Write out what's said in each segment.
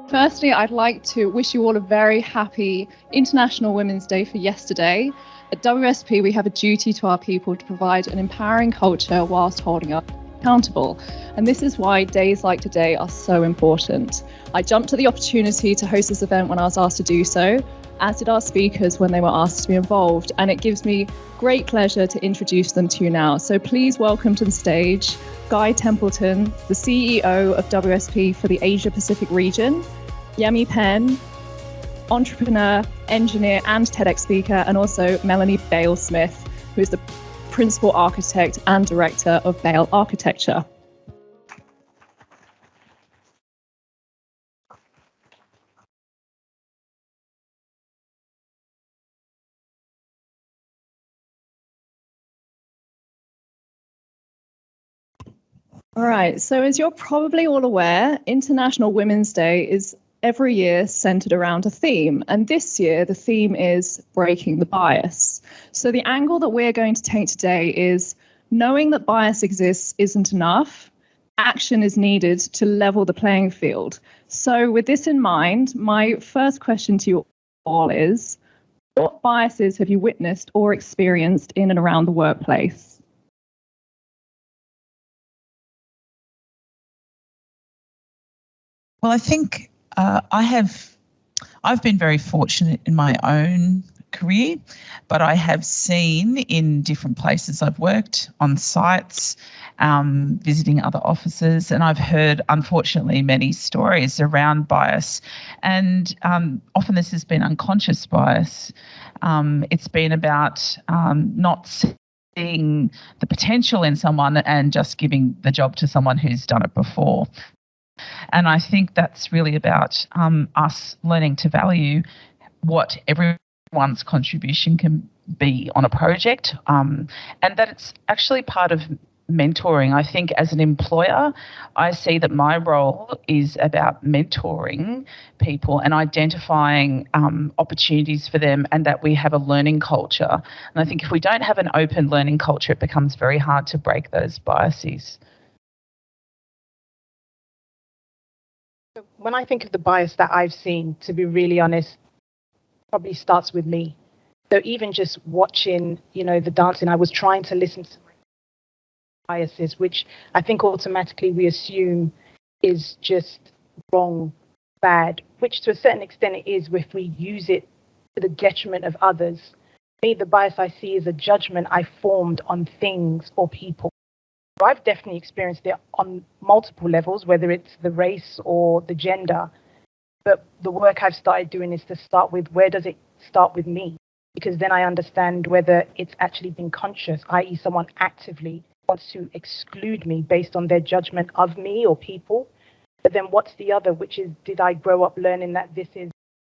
Firstly, I'd like to wish you all a very happy International Women's Day for yesterday. At WSP, we have a duty to our people to provide an empowering culture whilst holding us accountable. And this is why days like today are so important. I jumped at the opportunity to host this event when I was asked to do so, as did our speakers when they were asked to be involved. And it gives me great pleasure to introduce them to you now. So please welcome to the stage Guy Templeton, the CEO of WSP for the Asia Pacific region, Yemi Penn, entrepreneur, engineer and TEDx speaker, and also Melonie Bayl-Smith, who is the principal architect and director of Bayl Architecture. All right, so as you're probably all aware, International Women's Day is every year centered around a theme. And this year, the theme is breaking the bias. So the angle that we're going to take today is knowing that bias exists isn't enough. Action is needed to level the playing field. So with this in mind, my first question to you all is, what biases have you witnessed or experienced in and around the workplace? Well, I think I've been very fortunate in my own career, but I have seen in different places I've worked, on sites, visiting other offices, and I've heard, unfortunately, many stories around bias. And often this has been unconscious bias. It's been about not seeing the potential in someone and just giving the job to someone who's done it before. And I think that's really about us learning to value what everyone's contribution can be on a project, and that it's actually part of mentoring. I think as an employer, I see that my role is about mentoring people and identifying opportunities for them, and that we have a learning culture. And I think if we don't have an open learning culture, it becomes very hard to break those biases. When I think of the bias that I've seen, to be really honest, probably starts with me. So even just watching, the dancing, I was trying to listen to my biases, which I think automatically we assume is just wrong, bad, which to a certain extent it is if we use it to the detriment of others. Me, the bias I see is a judgment I formed on things or people. I've definitely experienced it on multiple levels, whether it's the race or the gender. But the work I've started doing is to start with, where does it start with me? Because then I understand whether it's actually been conscious, i.e. someone actively wants to exclude me based on their judgment of me or people. But then what's the other, which is, did I grow up learning that this is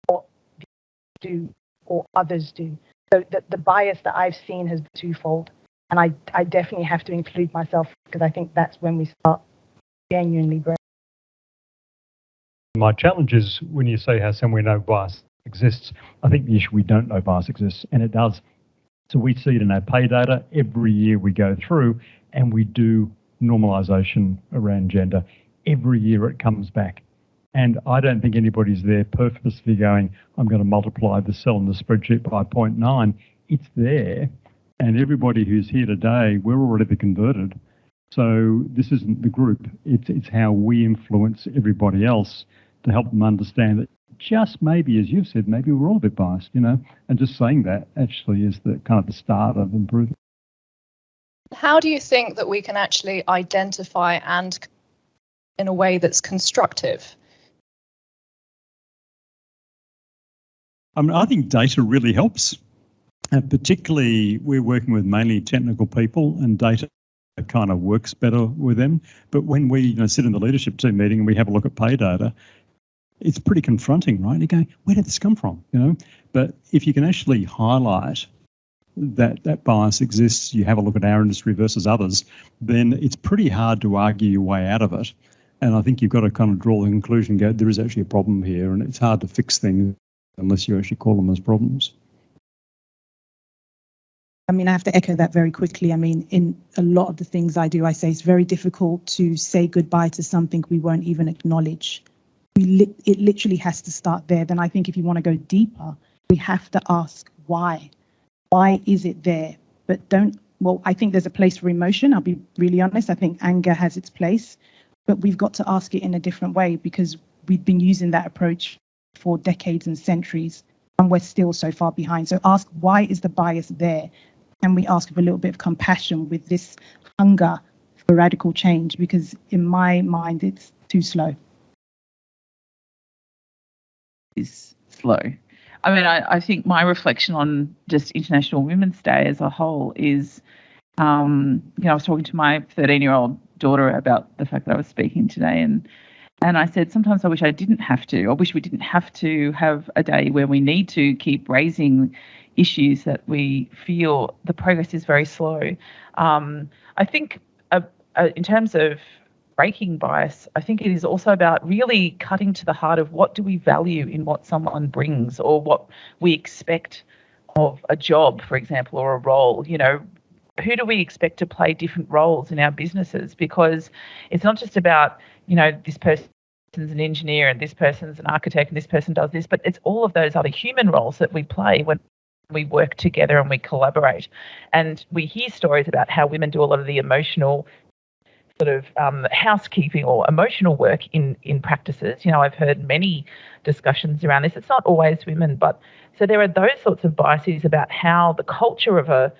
what people do or others do? So the bias that I've seen has been twofold. And I definitely have to include myself, because I think that's when we start genuinely breaking. My challenge is when you say how we know bias exists, I think the issue we don't know bias exists, and it does. So we see it in our pay data. Every year we go through and we do normalisation around gender. Every year it comes back. And I don't think anybody's there purposely going, I'm going to multiply the cell in the spreadsheet by 0.9. It's there. And everybody who's here today, we're already converted. So this isn't the group. It's how we influence everybody else to help them understand that just maybe, as you've said, maybe we're all a bit biased, and just saying that actually is the kind of the start of improvement. How do you think that we can actually identify and in a way that's constructive? I think data really helps. Particularly, we're working with mainly technical people, and data kind of works better with them. But when we sit in the leadership team meeting and we have a look at pay data, it's pretty confronting, right? You're going, where did this come from? But if you can actually highlight that bias exists, you have a look at our industry versus others, then it's pretty hard to argue your way out of it. And I think you've got to kind of draw the conclusion, go, there is actually a problem here, and it's hard to fix things unless you actually call them as problems. I mean, I have to echo that very quickly. I mean, in a lot of the things I do, I say it's very difficult to say goodbye to something we won't even acknowledge. It literally has to start there. Then I think if you want to go deeper, we have to ask why. Why is it there? But I think there's a place for emotion. I'll be really honest. I think anger has its place, but we've got to ask it in a different way because we've been using that approach for decades and centuries, and we're still so far behind. So ask, why is the bias there? And we ask for a little bit of compassion with this hunger for radical change, because in my mind, it's too slow. Is slow. I mean, I think my reflection on just International Women's Day as a whole is, I was talking to my 13-year-old daughter about the fact that I was speaking today, and I said, sometimes I wish I didn't have to. I wish we didn't have to have a day where we need to keep raising issues that we feel the progress is very slow. I think in terms of breaking bias, I think it is also about really cutting to the heart of what do we value in what someone brings or what we expect of a job, for example, or a role. Who do we expect to play different roles in our businesses? Because it's not just about, this person's an engineer and this person's an architect and this person does this, but it's all of those other human roles that we play when we work together and we collaborate. And we hear stories about how women do a lot of the emotional sort of housekeeping or emotional work in practices. I've heard many discussions around this. It's not always women, but so there are those sorts of biases about how the culture of a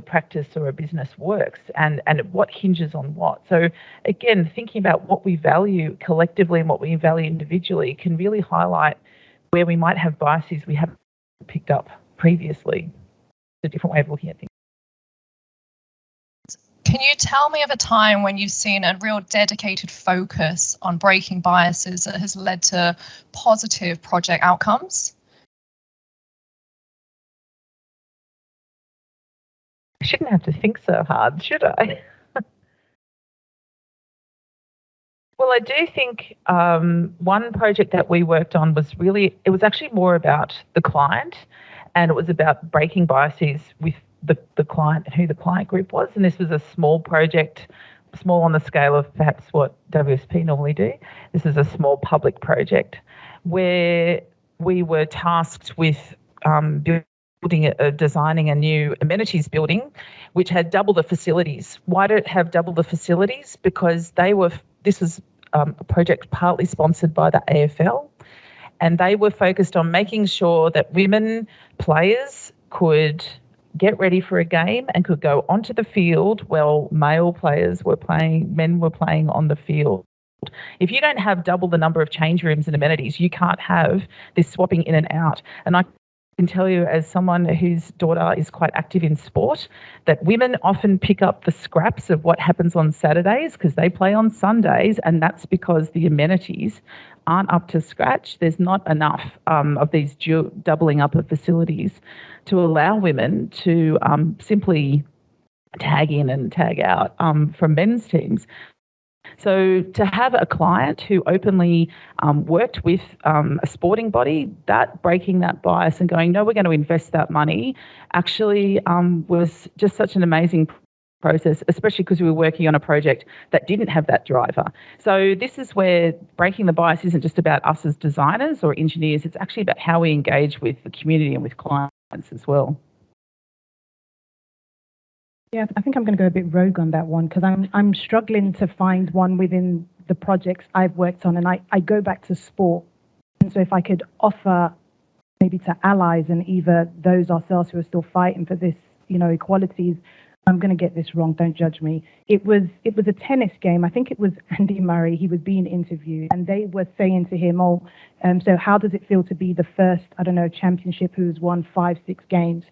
practice or a business works and what hinges on what. So again, thinking about what we value collectively and what we value individually can really highlight where we might have biases we haven't picked up previously. It's a different way of looking at things. Can you tell me of a time when you've seen a real dedicated focus on breaking biases that has led to positive project outcomes? I shouldn't have to think so hard, should I? Well, I do think one project that we worked on was actually more about the client, and it was about breaking biases with the client and who the client group was. And this was a small project, small on the scale of perhaps what WSP normally do. This is a small public project where we were tasked with designing a new amenities building, which had double the facilities. Why did it have double the facilities? Because this was a project partly sponsored by the AFL, and they were focused on making sure that women players could get ready for a game and could go onto the field while men were playing on the field. If you don't have double the number of change rooms and amenities, you can't have this swapping in and out. And I can tell you, as someone whose daughter is quite active in sport, that women often pick up the scraps of what happens on Saturdays because they play on Sundays, and that's because the amenities aren't up to scratch. There's not enough of these doubling up of facilities to allow women to simply tag in and tag out from men's teams. So to have a client who openly worked with a sporting body, that breaking that bias and going, no, we're going to invest that money, actually was just such an amazing process, especially because we were working on a project that didn't have that driver. So this is where breaking the bias isn't just about us as designers or engineers, it's actually about how we engage with the community and with clients as well. Yeah, I think I'm going to go a bit rogue on that one because I'm struggling to find one within the projects I've worked on, and I go back to sport. And so if I could offer maybe to allies and either those ourselves who are still fighting for this, equalities, I'm going to get this wrong, don't judge me. It was a tennis game. I think it was Andy Murray. He was being interviewed and they were saying to him, so how does it feel to be the first, championship who's won 5-6 games?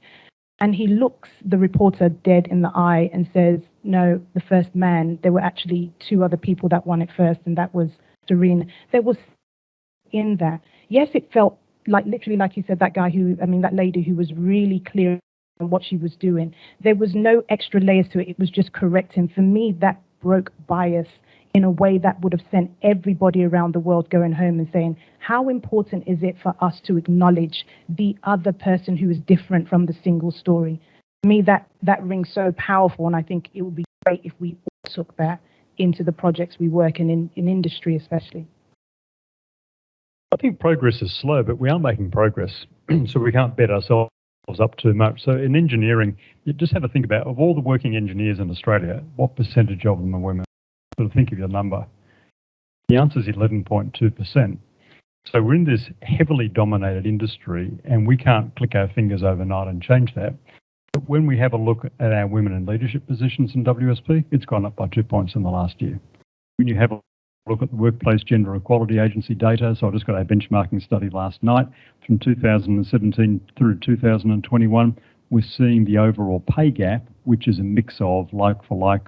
And he looks the reporter dead in the eye and says, no, the first man, there were actually 2 other people that won it first, and that was Serena. There was in that. Yes, it felt like literally, like you said, that lady who was really clear on what she was doing. There was no extra layers to it. It was just correct. And for me, that broke bias in a way that would have sent everybody around the world going home and saying, how important is it for us to acknowledge the other person who is different from the single story? To me, that rings so powerful, and I think it would be great if we all took that into the projects we work in industry especially. I think progress is slow, but we are making progress, so we can't bet ourselves up too much. So in engineering, you just have to think about, of all the working engineers in Australia, what percentage of them are women? Sort of think of your number. The answer is 11.2%. So we're in this heavily dominated industry, and we can't click our fingers overnight and change that. But when we have a look at our women in leadership positions in WSP, it's gone up by 2 points in the last year. When you have a look at the Workplace Gender Equality Agency data, so I just got our benchmarking study last night, from 2017 through 2021, we're seeing the overall pay gap, which is a mix of like-for-like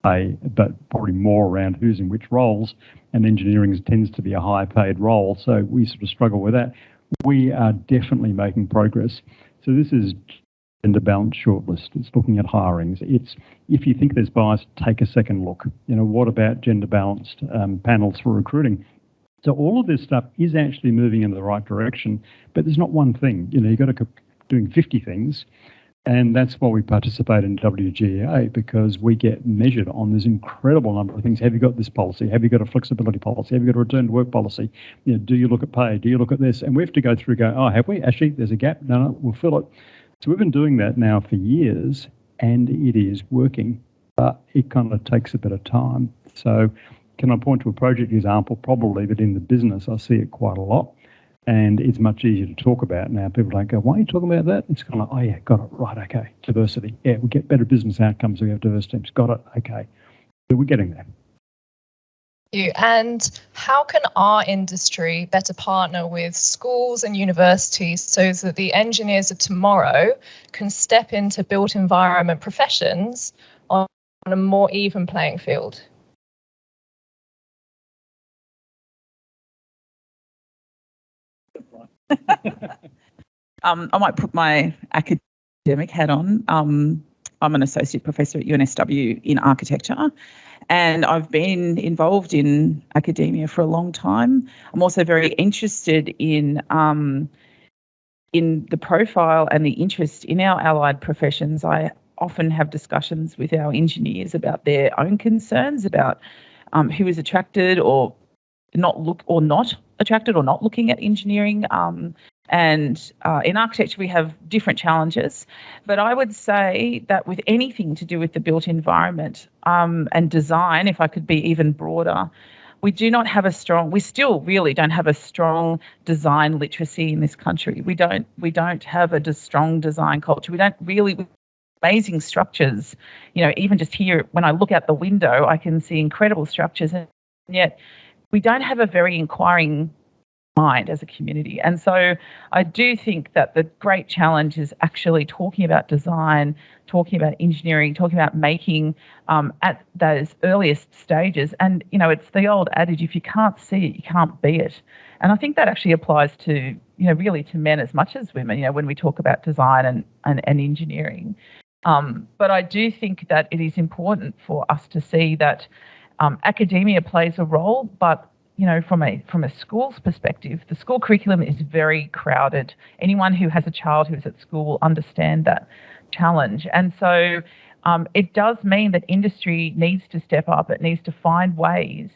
pay, but probably more around who's in which roles, and engineering tends to be a high-paid role, so we sort of struggle with that. We are definitely making progress. So this is gender balance shortlist. It's looking at hirings. It's, if you think there's bias, take a second look. You know, what about gender balanced panels for recruiting? So all of this stuff is actually moving in the right direction, but there's not one thing. You know, you've got to keep doing 50 things. And that's why we participate in WGEA, because we get measured on this incredible number of things. Have you got this policy? Have you got a flexibility policy? Have you got a return to work policy? You know, do you look at pay? Do you look at this? And we have to go through, oh, have we? Actually, there's a gap. No, we'll fill it. So we've been doing that now for years, and it is working, but it kind of takes a bit of time. So can I point to a project example? Probably, but in the business, I see it quite a lot. And it's much easier to talk about now. People don't go, why are you talking about that? It's kind of like, oh, yeah, got it. Right, okay. Diversity. Yeah, we get better business outcomes if we have diverse teams. Got it. Okay. So we're getting there. And how can our industry better partner with schools and universities so that the engineers of tomorrow can step into built environment professions on a more even playing field? I might put my academic hat on. I'm an associate professor at UNSW in architecture, and I've been involved in academia for a long time. I'm also very interested in the profile and the interest in our allied professions. I often have discussions with our engineers about their own concerns about who is attracted or not attracted or not looking at engineering. And in architecture, we have different challenges. But I would say that with anything to do with the built environment and design, if I could be even broader, we still really don't have a strong design literacy in this country. We don't have a strong design culture. We don't really, amazing structures. You know, even just here, when I look out the window, I can see incredible structures, and yet we don't have a very inquiring mind as a community. And so I do think that the great challenge is actually talking about design, talking about engineering, talking about making at those earliest stages. And, you know, it's the old adage, if you can't see it, you can't be it. And I think that actually applies to, you know, really to men as much as women, you know, when we talk about design and engineering. But I do think that it is important for us to see that academia plays a role, but you know, from a school's perspective, the school curriculum is very crowded. Anyone who has a child who's at school will understand that challenge. And so it does mean that industry needs to step up. It needs to find ways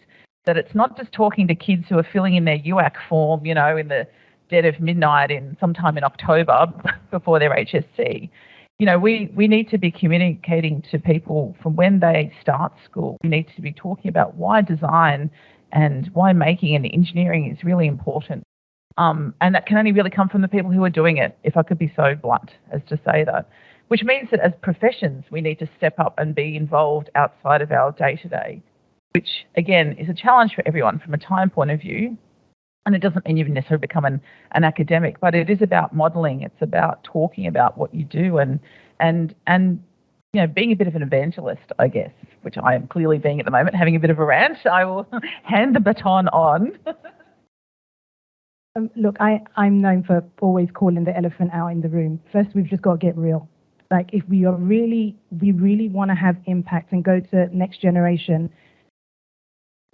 that it's not just talking to kids who are filling in their UAC form, you know, in the dead of midnight sometime in October before their HSC. You know, we need to be communicating to people from when they start school. We need to be talking about why design and why making and engineering is really important. And that can only really come from the people who are doing it, if I could be so blunt as to say that. Which means that as professions, we need to step up and be involved outside of our day-to-day, which, again, is a challenge for everyone from a time point of view. And it doesn't mean you necessarily become an academic, but it is about modelling. It's about talking about what you do and you know, being a bit of an evangelist, I guess, which I am clearly being at the moment, having a bit of a rant. I will hand the baton on. Look, I'm known for always calling the elephant out in the room. First, we've just got to get real. Like, if we really want to have impact and go to next generation,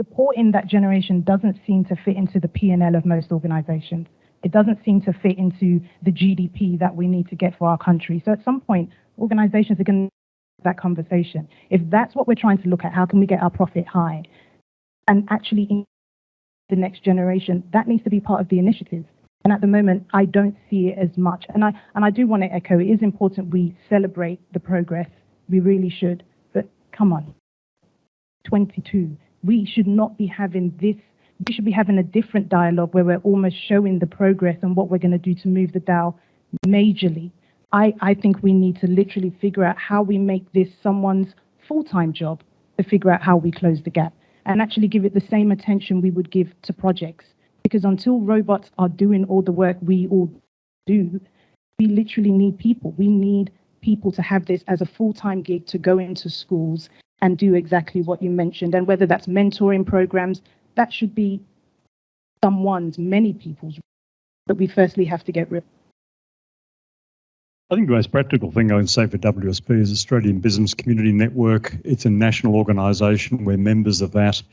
supporting that generation doesn't seem to fit into the P&L of most organizations. It doesn't seem to fit into the GDP that we need to get for our country. So at some point, organizations are going to have that conversation. If that's what we're trying to look at, how can we get our profit high and actually in the next generation, that needs to be part of the initiative. And at the moment, I don't see it as much. And I do want to echo, it is important we celebrate the progress. We really should. But come on, 22. We should not be having this. We should be having a different dialogue where we're almost showing the progress and what we're going to do to move the dial majorly. I think we need to literally figure out how we make this someone's full-time job to figure out how we close the gap and actually give it the same attention we would give to projects. Because until robots are doing all the work we all do, we literally need people. We need people to have this as a full-time gig to go into schools and do exactly what you mentioned. And whether that's mentoring programs, that should be someone's, many people's. But we firstly have to get rid. I think the most practical thing I can say for WSP is Australian Business Community Network. It's a national organisation. We're members of that.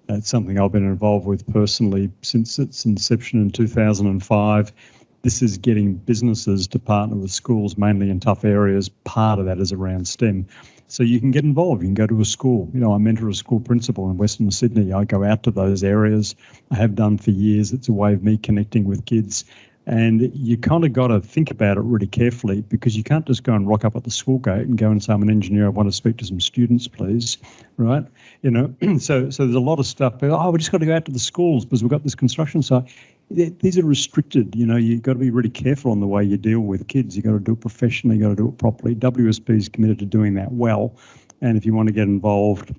It's something I've been involved with personally since its inception in 2005. This is getting businesses to partner with schools, mainly in tough areas. Part of that is around STEM. So you can get involved. You can go to a school. You know, I mentor a school principal in Western Sydney. I go out to those areas. I have done for years. It's a way of me connecting with kids. And you kind of got to think about it really carefully because you can't just go and rock up at the school gate and go and say, I'm an engineer, I want to speak to some students, please, right? You know, so there's a lot of stuff. Oh, we just got to go out to the schools because we've got this construction site. These are restricted. You know, you've got to be really careful on the way you deal with kids. You've got to do it professionally. You've got to do it properly. WSP is committed to doing that well. And if you want to get involved,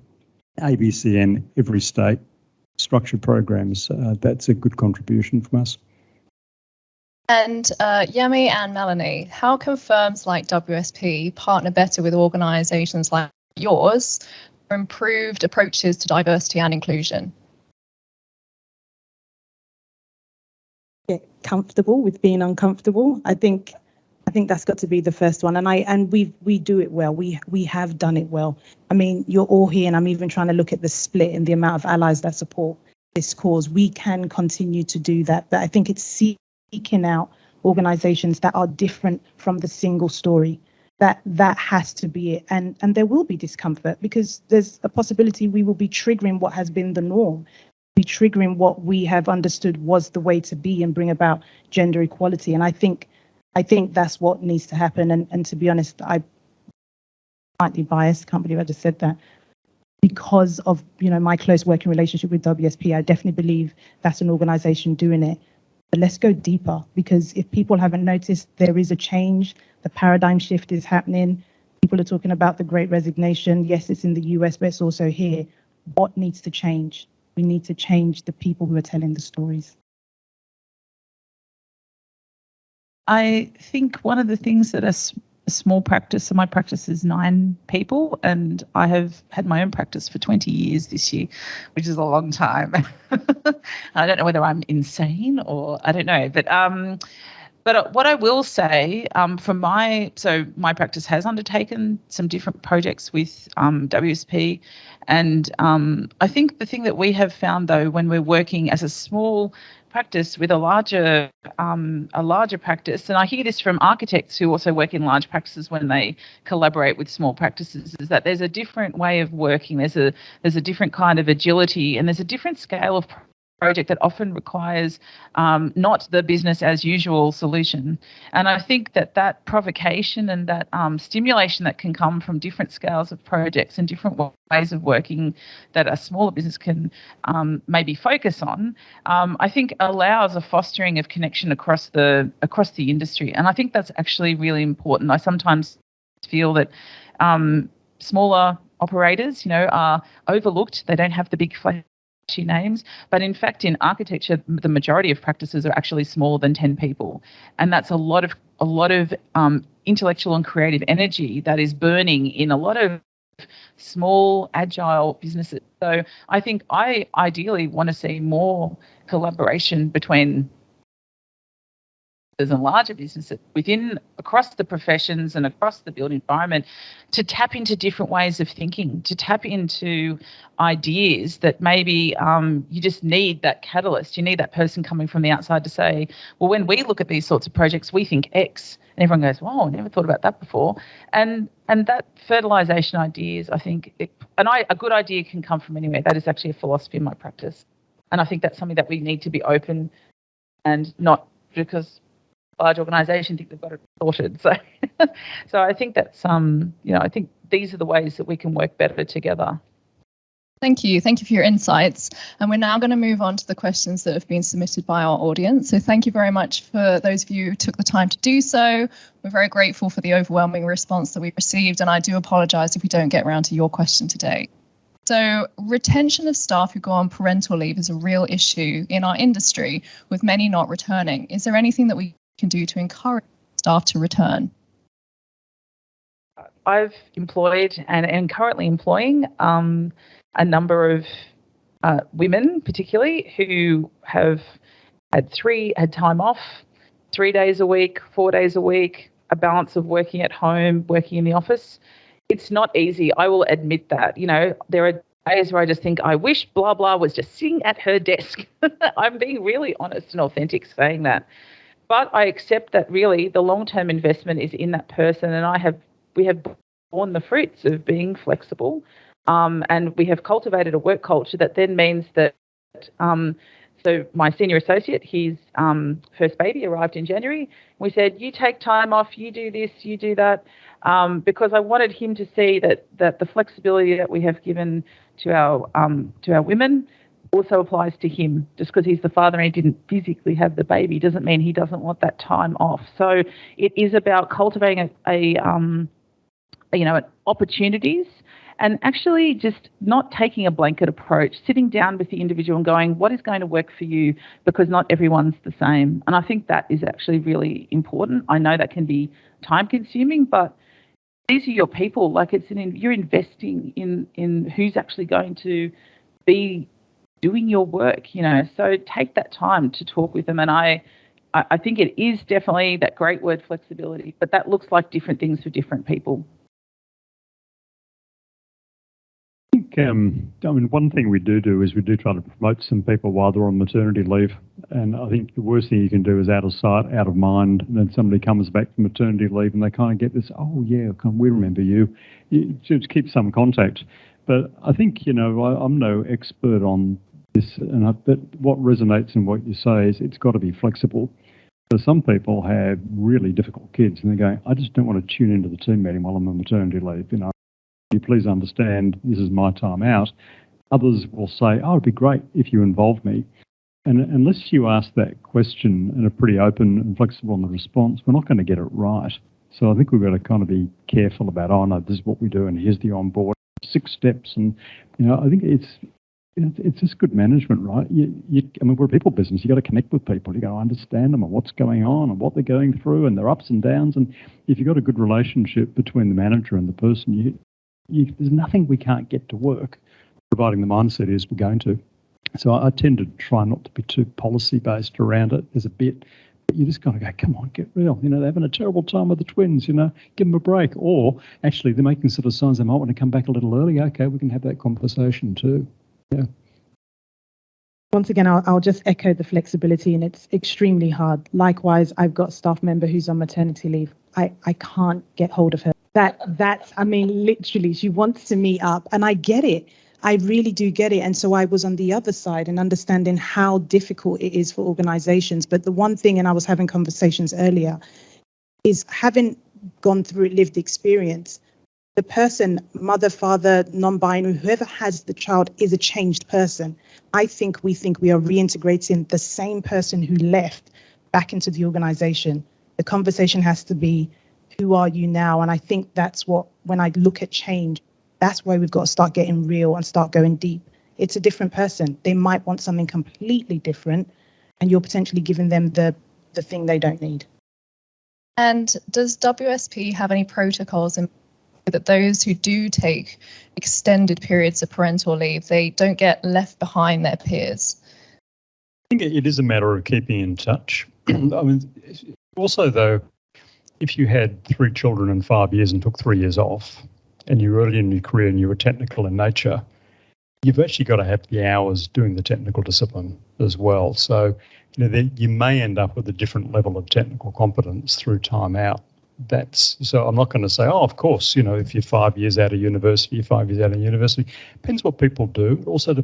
ABCN, every state, structured programs, that's a good contribution from us. And Yemi and Melonie, how can firms like WSP partner better with organisations like yours for improved approaches to diversity and inclusion? Get comfortable with being uncomfortable. I think that's got to be the first one. And we do it well. We have done it well. I mean, you're all here, and I'm even trying to look at the split in the amount of allies that support this cause. We can continue to do that, but I think it's seeking out organizations that are different from the single story. That has to be it. And there will be discomfort because there's a possibility we will be triggering what has been the norm, be triggering what we have understood was the way to be and bring about gender equality. And I think that's what needs to happen. And to be honest, I'm slightly biased, can't believe I just said that. Because of, you know, my close working relationship with WSP, I definitely believe that's an organization doing it. But let's go deeper, because if people haven't noticed, there is a change. The paradigm shift is happening. People are talking about the Great Resignation. Yes, it's in the US, but it's also here. What needs to change? We need to change the people who are telling the stories. I think one of the things that a small practice, so my practice is 9 people, and I have had my own practice for 20 years this year, which is a long time. I don't know whether I'm insane or I don't know, but what I will say my practice has undertaken some different projects with WSP, and I think the thing that we have found though when we're working as a small practice with a larger practice, and I hear this from architects who also work in large practices when they collaborate with small practices, is that there's a different way of working. There's a different kind of agility, and there's a different scale of project that often requires not the business as usual solution. And I think that provocation and that stimulation that can come from different scales of projects and different ways of working that a smaller business can maybe focus on, I think allows a fostering of connection across the industry. And I think that's actually really important. I sometimes feel that smaller operators, are overlooked. They don't have the big names, but in fact in architecture the majority of practices are actually smaller than 10 people, and that's a lot of intellectual and creative energy that is burning in a lot of small agile businesses. So I think I ideally want to see more collaboration between and larger businesses across the professions and across the built environment to tap into different ways of thinking, to tap into ideas that maybe you just need that catalyst. You need that person coming from the outside to say, well, when we look at these sorts of projects, we think X. And everyone goes, wow, I never thought about that before. And that fertilisation ideas, I think, a good idea can come from anywhere. That is actually a philosophy in my practice. And I think that's something that we need to be open and not because large organisation think they've got it sorted. So I think that's I think these are the ways that we can work better together. Thank you for your insights. And we're now going to move on to the questions that have been submitted by our audience. So thank you very much for those of you who took the time to do so. We're very grateful for the overwhelming response that we received, and I do apologise if we don't get around to your question today. So retention of staff who go on parental leave is a real issue in our industry, with many not returning. Is there anything that we can do to encourage staff to return? I've employed and am currently employing a number of women, particularly, who have had time off, 3 days a week, 4 days a week, a balance of working at home, working in the office. It's not easy. I will admit that. There are days where I just think, I wish blah, blah was just sitting at her desk. I'm being really honest and authentic saying that. But I accept that really the long-term investment is in that person, and we have borne the fruits of being flexible, and we have cultivated a work culture that then means that so my senior associate, his first baby arrived in January. We said, you take time off, you do this, you do that, because I wanted him to see that the flexibility that we have given to our women also applies to him. Just because he's the father and he didn't physically have the baby doesn't mean he doesn't want that time off. So it is about cultivating opportunities and actually just not taking a blanket approach, sitting down with the individual and going, what is going to work for you? Because not everyone's the same. And I think that is actually really important. I know that can be time consuming, but these are your people. Like you're investing in who's actually going to be doing your work, so take that time to talk with them. And I think it is definitely that great word flexibility, but that looks like different things for different people. I think, one thing we do is we do try to promote some people while they're on maternity leave. And I think the worst thing you can do is out of sight, out of mind. And then somebody comes back from maternity leave and they kind of get this, oh, yeah, we remember you. You should keep some contact. But I think, I'm no expert on this, but what resonates in what you say is it's got to be flexible. So some people have really difficult kids and they're going, I just don't want to tune into the team meeting while I'm on maternity leave. You please understand this is my time out. Others will say, oh, it'd be great if you involved me. And unless you ask that question and are pretty open and flexible in the response, we're not going to get it right. So I think we've got to kind of be careful about, oh, no, this is what we do and here's the onboard 6 steps. And, I think it's just good management, right? We're a people business. You got to connect with people. You got to understand them and what's going on and what they're going through and their ups and downs. And if you've got a good relationship between the manager and the person, there's nothing we can't get to work, providing the mindset is we're going to. So I tend to try not to be too policy-based around it. There's a bit, but you just got to go, come on, get real. They're having a terrible time with the twins, give them a break. Or actually, they're making sort of signs they might want to come back a little early. Okay, we can have that conversation too. Yeah. Once again, I'll just echo the flexibility, and it's extremely hard. Likewise, I've got a staff member who's on maternity leave. I can't get hold of her. Literally, she wants to meet up, and I get it. I really do get it. And so I was on the other side and understanding how difficult it is for organizations. But the one thing, and I was having conversations earlier, is having gone through lived experience, the person, mother, father, non-binary, whoever has the child is a changed person. I think we are reintegrating the same person who left back into the organization. The conversation has to be, who are you now? And I think that's what, when I look at change, that's why we've got to start getting real and start going deep. It's a different person. They might want something completely different, and you're potentially giving them the thing they don't need. And does WSP have any protocols in that those who do take extended periods of parental leave, they don't get left behind their peers? I think it is a matter of keeping in touch. Also, though, if you had 3 children in 5 years and took 3 years off, and you're early in your career and you were technical in nature, you've actually got to have the hours doing the technical discipline as well. So, you may end up with a different level of technical competence through time out. So I'm not going to say, oh, of course, if you're 5 years out of university, you're 5 years out of university. Depends what people do. Also to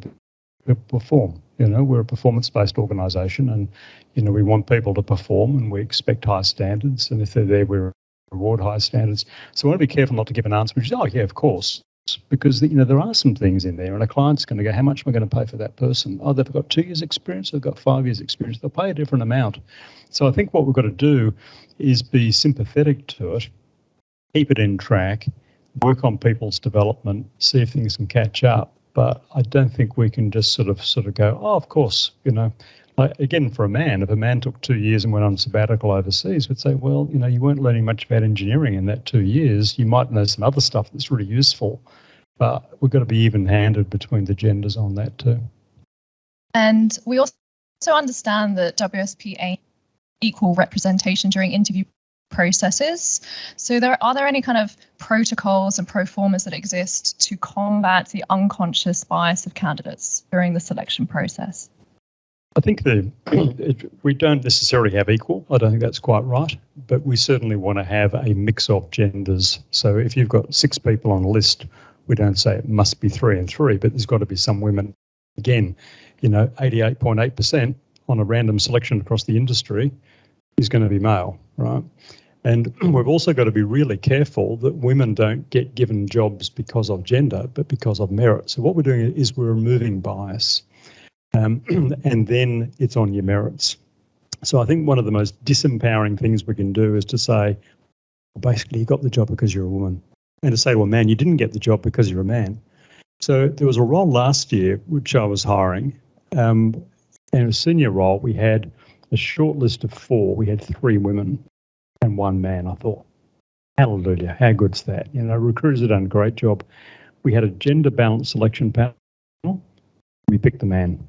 perform. We're a performance-based organisation, and we want people to perform, and we expect high standards. And if they're there, we reward high standards. So I want to be careful not to give an answer which is, oh yeah, of course, because there are some things in there, and a client's going to go, how much am I going to pay for that person? Oh, they've got 2 years experience, they've got 5 years experience, they'll pay a different amount. So I think what we've got to do is be sympathetic to it, keep it in track, work on people's development, see if things can catch up. But I don't think we can just sort of go, oh, of course, Like, again, for a man, if a man took 2 years and went on sabbatical overseas, we'd say, well, you weren't learning much about engineering in that 2 years. You might know some other stuff that's really useful, but we've got to be even-handed between the genders on that too. And we also understand that WSP aims equal representation during interview processes. So are there any kind of protocols and pro formas that exist to combat the unconscious bias of candidates during the selection process? I think we don't necessarily have equal. I don't think that's quite right, but we certainly want to have a mix of genders. So if you've got 6 people on a list, we don't say it must be 3 and 3, but there's got to be some women. Again, 88.8% on a random selection across the industry is going to be male, right? And we've also got to be really careful that women don't get given jobs because of gender, but because of merit. So what we're doing is we're removing bias. And then it's on your merits. So I think one of the most disempowering things we can do is to say, well, basically, you got the job because you're a woman. And to say, well, man, you didn't get the job because you're a man. So there was a role last year which I was hiring. And a senior role, we had a short list of 4. We had 3 women and 1 man. I thought, hallelujah, how good's that? Recruiters have done a great job. We had a gender balanced selection panel. We picked the man.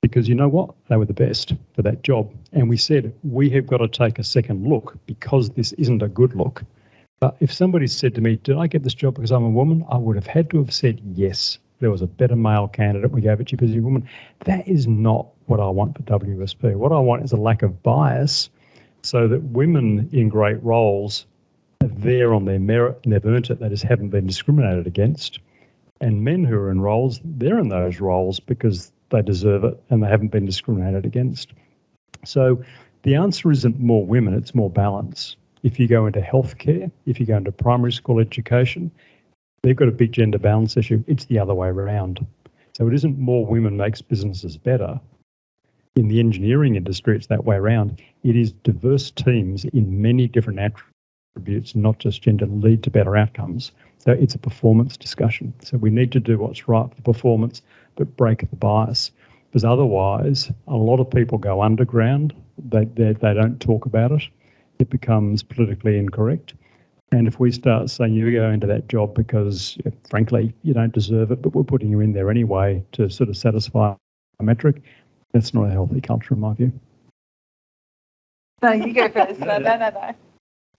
Because you know what? They were the best for that job. And we said, we have got to take a second look because this isn't a good look. But if somebody said to me, did I get this job because I'm a woman? I would have had to have said yes. There was a better male candidate. We gave it to you because you're a woman. That is not what I want for WSP. What I want is a lack of bias so that women in great roles are there on their merit and they've earned it. They just haven't been discriminated against. And men who are in roles, they're in those roles because they deserve it and they haven't been discriminated against. So the answer isn't more women, it's more balance. If you go into healthcare, if you go into primary school education, they've got a big gender balance issue. It's the other way around. So it isn't more women makes businesses better. In the engineering industry, it's that way around. It is diverse teams in many different attributes, not just gender, lead to better outcomes. So it's a performance discussion. So we need to do what's right for performance, but break the bias. Because otherwise, a lot of people go underground. They don't talk about it. It becomes politically incorrect. And if we start saying you go into that job because, frankly, you don't deserve it, but we're putting you in there anyway to sort of satisfy a metric, that's not a healthy culture in my view. No, you go first. No.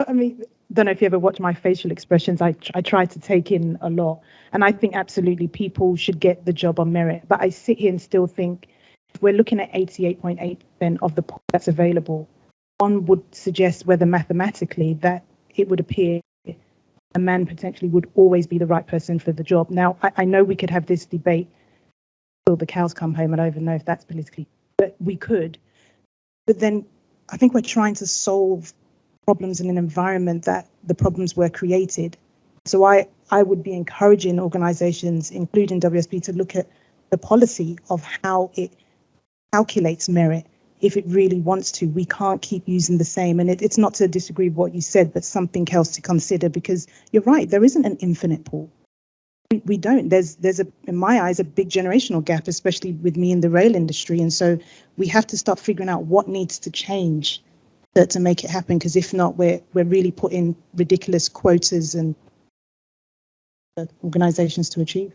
I mean, don't know if you ever watch my facial expressions. I try to take in a lot. And I think absolutely people should get the job on merit. But I sit here and still think if we're looking at 88.8% of the pool that's available, one would suggest whether mathematically that it would appear a man potentially would always be the right person for the job. Now, I know we could have this debate till the cows come home. I don't even know if that's politically, but we could. But then I think we're trying to solve problems in an environment that the problems were created. So I would be encouraging organizations, including WSP, to look at the policy of how it calculates merit. If it really wants to, we can't keep using the same. And it's not to disagree with what you said, but something else to consider, because you're right, there isn't an infinite pool. We don't. There's in my eyes, a big generational gap, especially with me in the rail industry. And so we have to start figuring out what needs to change to make it happen, because if not, we're really putting ridiculous quotas and organizations to achieve.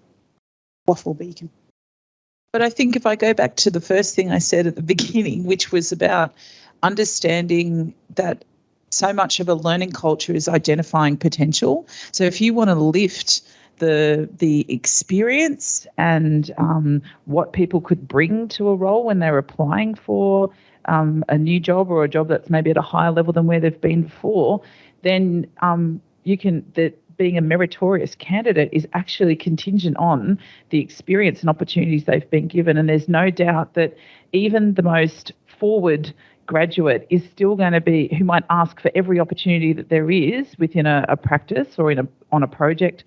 Waffle, but you can. But I think if I go back to the first thing I said at the beginning, which was about understanding that so much of a learning culture is identifying potential. So if you want to lift the experience and what people could bring to a role when they're applying for a new job or a job that's maybe at a higher level than where they've been before, then being a meritorious candidate is actually contingent on the experience and opportunities they've been given. And there's no doubt that even the most forward graduate is still going to be, who might ask for every opportunity that there is within a practice or on a project,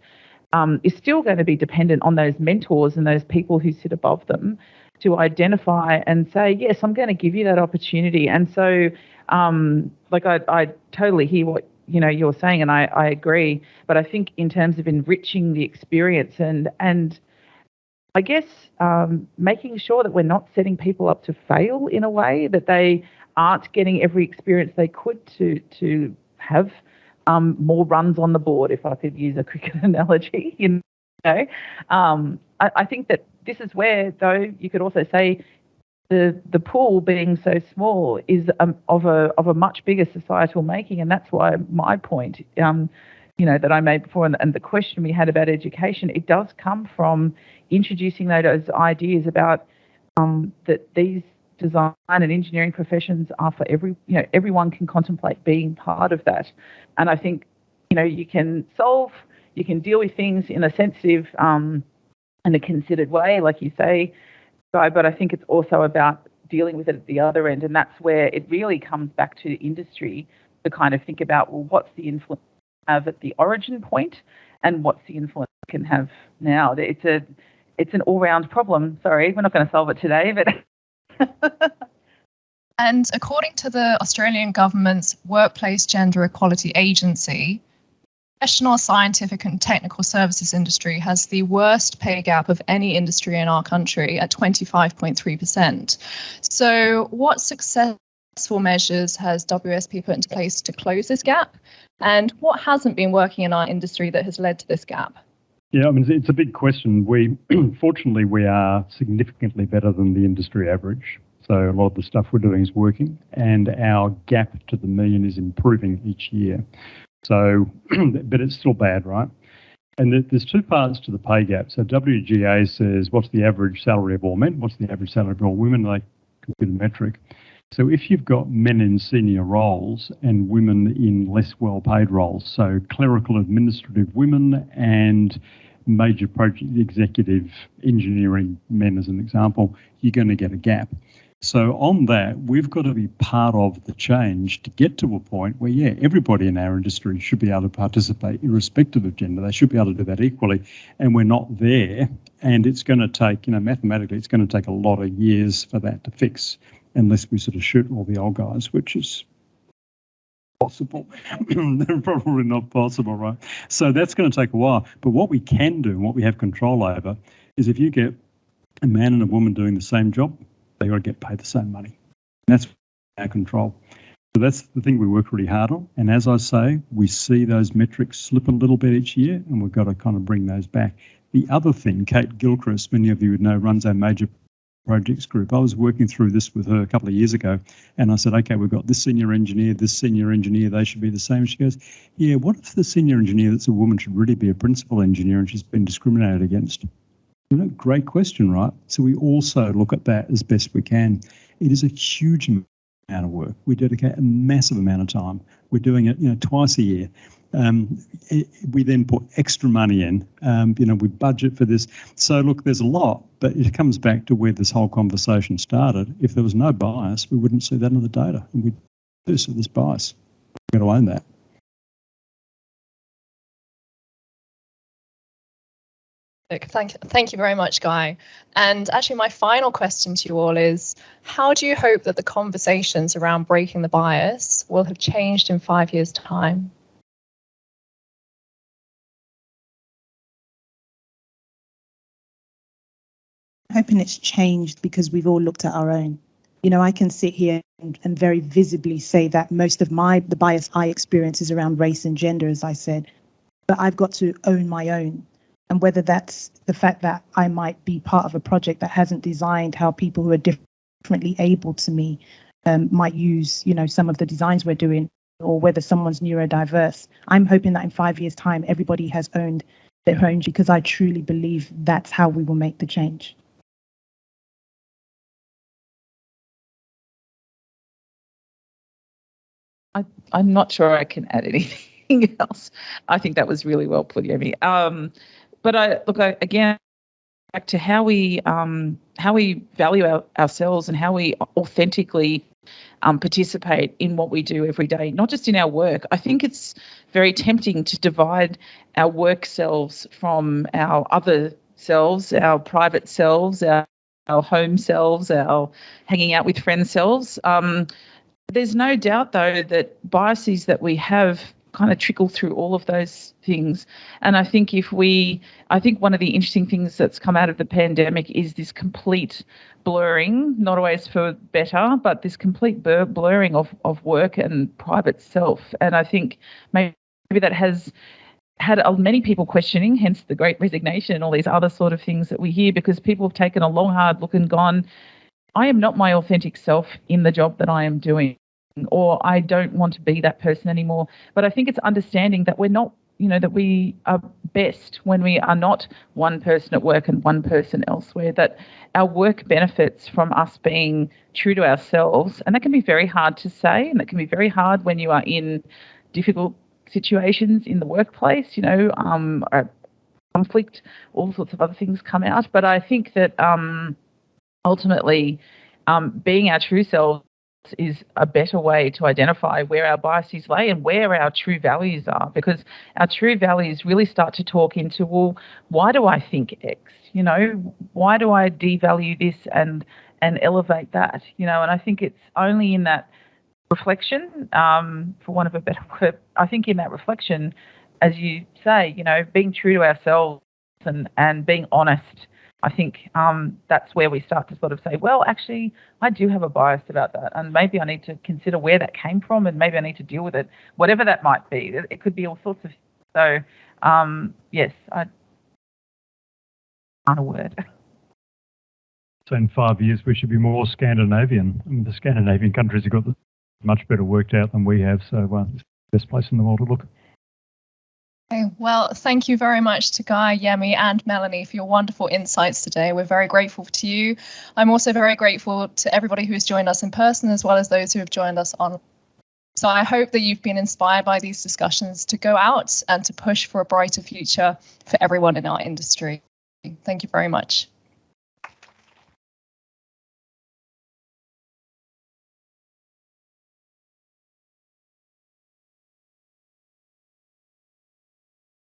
is still going to be dependent on those mentors and those people who sit above them to identify and say, yes, I'm going to give you that opportunity. And so, I totally hear what you're saying, and I agree. But I think in terms of enriching the experience and I guess making sure that we're not setting people up to fail in a way, that they aren't getting every experience they could to have more runs on the board, if I could use a cricket analogy. I think that this is where, though, you could also say the pool being so small is of a much bigger societal making, and that's why my point, that I made before, and the question we had about education, it does come from introducing those ideas about that these design and engineering professions are for everyone can contemplate being part of that. And I think you can deal with things in a sensitive and a considered way, like you say, Guy, but I think it's also about dealing with it at the other end, and that's where it really comes back to industry to kind of think about, well, what's the influence have at the origin point, and what's the influence it can have now. It's an all-round problem. Sorry, we're not going to solve it today, but. And according to the Australian government's Workplace Gender Equality Agency, professional, scientific and technical services industry has the worst pay gap of any industry in our country at 25.3%. So what successful measures has WSP put into place to close this gap? And what hasn't been working in our industry that has led to this gap? Yeah, I mean, it's a big question. Fortunately, we are significantly better than the industry average. So a lot of the stuff we're doing is working, and our gap to the mean is improving each year. So, but it's still bad, right? And there's two parts to the pay gap. So WGA says, what's the average salary of all men? What's the average salary of all women? They compute a metric. So if you've got men in senior roles and women in less well-paid roles, so clerical administrative women and major project executive engineering men as an example, you're going to get a gap. So on that, we've got to be part of the change to get to a point where, yeah, everybody in our industry should be able to participate irrespective of gender. They should be able to do that equally, and we're not there. And it's going to take, mathematically, it's going to take a lot of years for that to fix, unless we sort of shoot all the old guys, which is possible. They're probably not possible, right? So that's going to take a while. But what we can do and what we have control over is if you get a man and a woman doing the same job, they got to get paid the same money. And that's our control. So that's the thing we work really hard on. And as I say, we see those metrics slip a little bit each year, and we've got to kind of bring those back. The other thing, Kate Gilchrist, many of you would know, runs our major projects group. I was working through this with her a couple of years ago, and I said, okay, we've got this senior engineer, they should be the same. She goes, yeah, what if the senior engineer that's a woman should really be a principal engineer and she's been discriminated against? Great question, right? So we also look at that as best we can. It is a huge amount of work. We dedicate a massive amount of time. We're doing it, twice a year. We then put extra money in. We budget for this. So look, there's a lot, but it comes back to where this whole conversation started. If there was no bias, we wouldn't see that in the data, and we do see this bias. We've got to own that. Thank you very much, Guy. And actually, my final question to you all is, how do you hope that the conversations around breaking the bias will have changed in 5 years' time? I'm hoping it's changed because we've all looked at our own. I can sit here and very visibly say that most of the bias I experience is around race and gender, as I said, but I've got to own my own. And whether that's the fact that I might be part of a project that hasn't designed how people who are differently able to me might use, some of the designs we're doing, or whether someone's neurodiverse. I'm hoping that in 5 years' time, everybody has owned their own, because I truly believe that's how we will make the change. I'm not sure I can add anything else. I think that was really well put, Yemi. But again, back to how we value ourselves and how we authentically participate in what we do every day, not just in our work. I think it's very tempting to divide our work selves from our other selves, our private selves, our home selves, our hanging out with friends selves. There's no doubt, though, that biases that we have kind of trickle through all of those things. And I think I think one of the interesting things that's come out of the pandemic is this complete blurring, not always for better, but this complete blurring of work and private self. And I think maybe that has had many people questioning, hence the Great Resignation and all these other sort of things that we hear, because people have taken a long, hard look and gone, I am not my authentic self in the job that I am doing, or I don't want to be that person anymore. But I think it's understanding that we're not, that we are best when we are not one person at work and one person elsewhere, that our work benefits from us being true to ourselves. And that can be very hard to say, and that can be very hard when you are in difficult situations in the workplace, conflict, all sorts of other things come out. But I think that ultimately, being our true selves is a better way to identify where our biases lay and where our true values are, because our true values really start to talk into, well, why do I think X? Why do I devalue this and elevate that? And I think it's only in that reflection, for want of a better word, I think in that reflection, as you say, being true to ourselves and being honest, I think that's where we start to sort of say, well, actually, I do have a bias about that, and maybe I need to consider where that came from, and maybe I need to deal with it, whatever that might be. It could be all sorts of. So, yes, I can't a word. So in 5 years, we should be more Scandinavian. I mean, the Scandinavian countries have got this much better worked out than we have. So it's the best place in the world to look. Okay, well, thank you very much to Guy, Yemi and Melonie for your wonderful insights today. We're very grateful to you. I'm also very grateful to everybody who has joined us in person, as well as those who have joined us online. So I hope that you've been inspired by these discussions to go out and to push for a brighter future for everyone in our industry. Thank you very much.